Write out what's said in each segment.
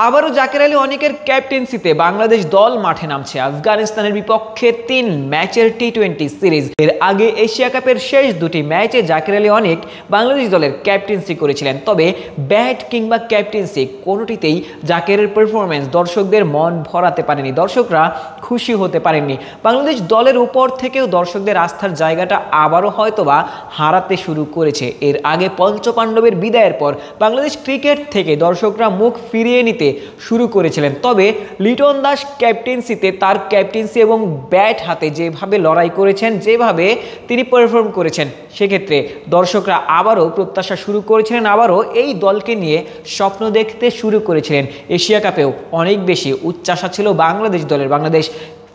আবারও জাকের আলী অনেকের ক্যাপ্টেন্সিতে বাংলাদেশ দল মাঠে নামছে আফগানিস্তানের বিপক্ষে 3 ম্যাচের টি-20 সিরিজ। এর আগে এশিয়া কাপের শেষ দুটি ম্যাচে জাকের আলী অনেক বাংলাদেশ দলের ক্যাপ্টেন্সি করেছিলেন, তবে ব্যাট কিংবা ক্যাপ্টেন্সি কোনোটিতেই জাকেরের পারফরমেন্স দর্শকদের মন ভরাতে পারেনি, দর্শকরা খুশি হতে পারেননি। বাংলাদেশ দলের উপর থেকেও দর্শকদের আস্থার জায়গাটা আবারও হয়তোবা হারাতে শুরু করেছে। এর আগে পঞ্চপাণ্ডবের বিদায়ের পর বাংলাদেশ ক্রিকেট থেকে দর্শকরা মুখ ফিরিয়ে নিতে শুরু করেছিলেন, তবে লিটন দাস ক্যাপ্টেন্সিতে তার ক্যাপ্টেন্সি এবং ব্যাট হাতে যেভাবে লড়াই করেছেন, যেভাবে তিনি পারফর্ম করেছেন, সেক্ষেত্রে দর্শকরা আবারও প্রত্যাশা শুরু করেছিলেন, আবারও এই দলকে নিয়ে স্বপ্ন দেখতে শুরু করেছিলেন। এশিয়া কাপেও অনেক বেশি উচ্চাশা ছিল বাংলাদেশ দলের। বাংলাদেশ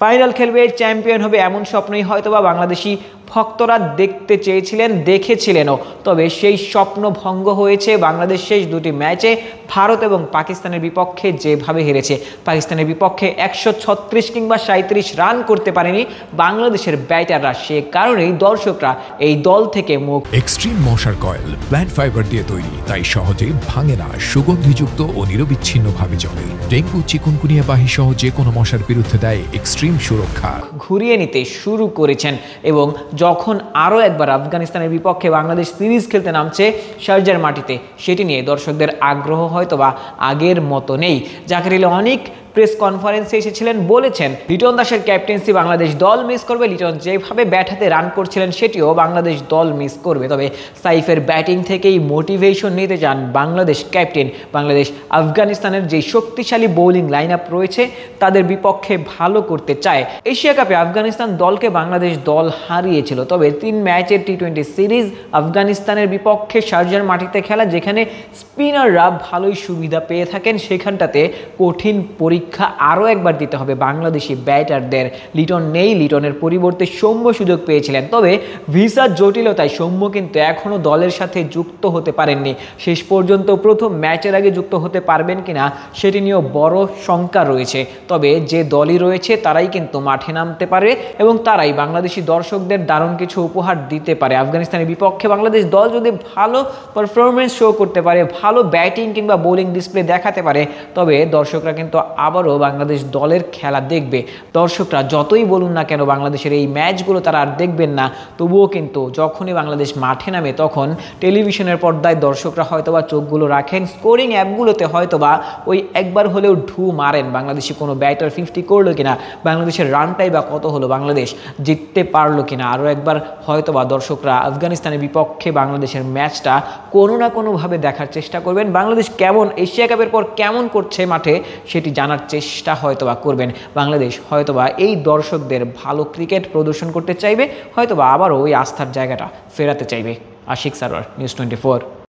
ফাইনাল খেলবে, চ্যাম্পিয়ন হবে, এমন স্বপ্নই হয়তোবা বাংলাদেশি ভক্তরা দেখতে চেয়েছিলেন, দেখেছিলেনও। তবে সেই স্বপ্ন ভঙ্গ হয়েছে বাংলাদেশ শেষ দুটি ম্যাচে ভারত এবং পাকিস্তানের বিপক্ষে যেভাবে হেরেছে। পাকিস্তানের বিপক্ষে 136 কিংবা 37 রান করতে পারেনি বাংলাদেশের ব্যাটাররা, সে কারণেই দর্শকরা এই দল থেকে মুখ। এক্সট্রিম মশার কয়েল প্ল্যান্ট ফাইবার দিয়ে তৈরি, তাই সহজে ভাঙে না, সুগন্ধিযুক্ত ও নিরবিচ্ছিন্নভাবে জ্বলে। ডেঙ্গু, চিকুনগুনিয়া বাহি সহ যে কোনো মশার বিরুদ্ধে দেয় এক্সট্রিম সুরক্ষা। ঘুরিয়ে নিতে শুরু করেছেন এবং যখন আরও একবার আফগানিস্তানের বিপক্ষে বাংলাদেশ সিরিজ খেলতে নামছে শারজার মাটিতে, সেটি নিয়ে দর্শকদের আগ্রহ হয়তোবা আগের মতো নেই। জাকের আলী অনেক প্রেস কনফারেন্সে এসেছিলেন, বলেছেন লিটন দাসের ক্যাপ্টেন্সি বাংলাদেশ দল মিস করবে। লিটন যেভাবে ব্যাট হাতে রান করছিলেন সেটিও বাংলাদেশ দল মিস করবে। তবে সাইফের ব্যাটিং থেকেই মোটিভেশন নিতে চান বাংলাদেশ ক্যাপ্টেন। বাংলাদেশ আফগানিস্তানের যে শক্তিশালী বোলিং লাইন আপ রয়েছে তাদের বিপক্ষে ভালো করতে চায়। এশিয়া কাপে আফগানিস্তান দলকে বাংলাদেশ দল হারিয়েছিল, তবে 3 ম্যাচের টি-20 সিরিজ আফগানিস্তানের বিপক্ষে শারজার মাটিতে খেলা, যেখানে স্পিনাররা ভালোই সুবিধা পেয়ে থাকেন, সেখানটাতে কঠিন পরীক্ষা আরও একবার দিতে হবে বাংলাদেশি ব্যাটারদের। লিটন নেই, লিটনের পরিবর্তে সৌম্য সুযোগ পেয়েছিলেন, তবে ভিসার জটিলতায় সৌম্য কিন্তু এখনও দলের সাথে যুক্ত হতে পারেননি। শেষ পর্যন্ত প্রথম ম্যাচের আগে যুক্ত হতে পারবেন কিনা সেটি নিয়েও বড় শঙ্কা রয়েছে। তবে যে দলই রয়েছে তারাই কিন্তু মাঠে নামতে পারে এবং তারাই বাংলাদেশি দর্শকদের দারুণ কিছু উপহার দিতে পারে। আফগানিস্তানের বিপক্ষে বাংলাদেশ দল যদি ভালো পারফরমেন্স শো করতে পারে, ভালো ব্যাটিং কিংবা বোলিং ডিসপ্লে দেখাতে পারে, তবে দর্শকরা কিন্তু আবারও বাংলাদেশ দলের খেলা দেখবে। দর্শকরা যতই বলুন না কেন বাংলাদেশের এই ম্যাচগুলো তারা আর দেখবেন না, তবুও কিন্তু যখনই বাংলাদেশ মাঠে নামে তখন টেলিভিশনের পর্দায় দর্শকরা হয়তোবা চোখগুলো রাখেন, স্কোরিং অ্যাপগুলোতে হয়তোবা ওই একবার হলেও ঢু মারেন বাংলাদেশি কোনো ব্যাটার 50 করলো কিনা, বাংলাদেশের রানটাই বা কত হলো, বাংলাদেশ জিততে পারলো কিনা। আরও একবার হয়তোবা দর্শকরা আফগানিস্তানের বিপক্ষে বাংলাদেশের ম্যাচটা কোনো না কোনোভাবে দেখার চেষ্টা করবেন। বাংলাদেশ কেমন এশিয়া কাপের পর কেমন করছে মাঠে সেটি জানার চেষ্টা হয়তোবা করবেন। বাংলাদেশ হয়তোবা এই দর্শকদের ভালো ক্রিকেট প্রদর্শন করতে চাইবে, হয়তোবা আবারও ওই আস্থার জায়গাটা ফেরাতে চাইবে। আশিক সারোয়ার, নিউজ 24।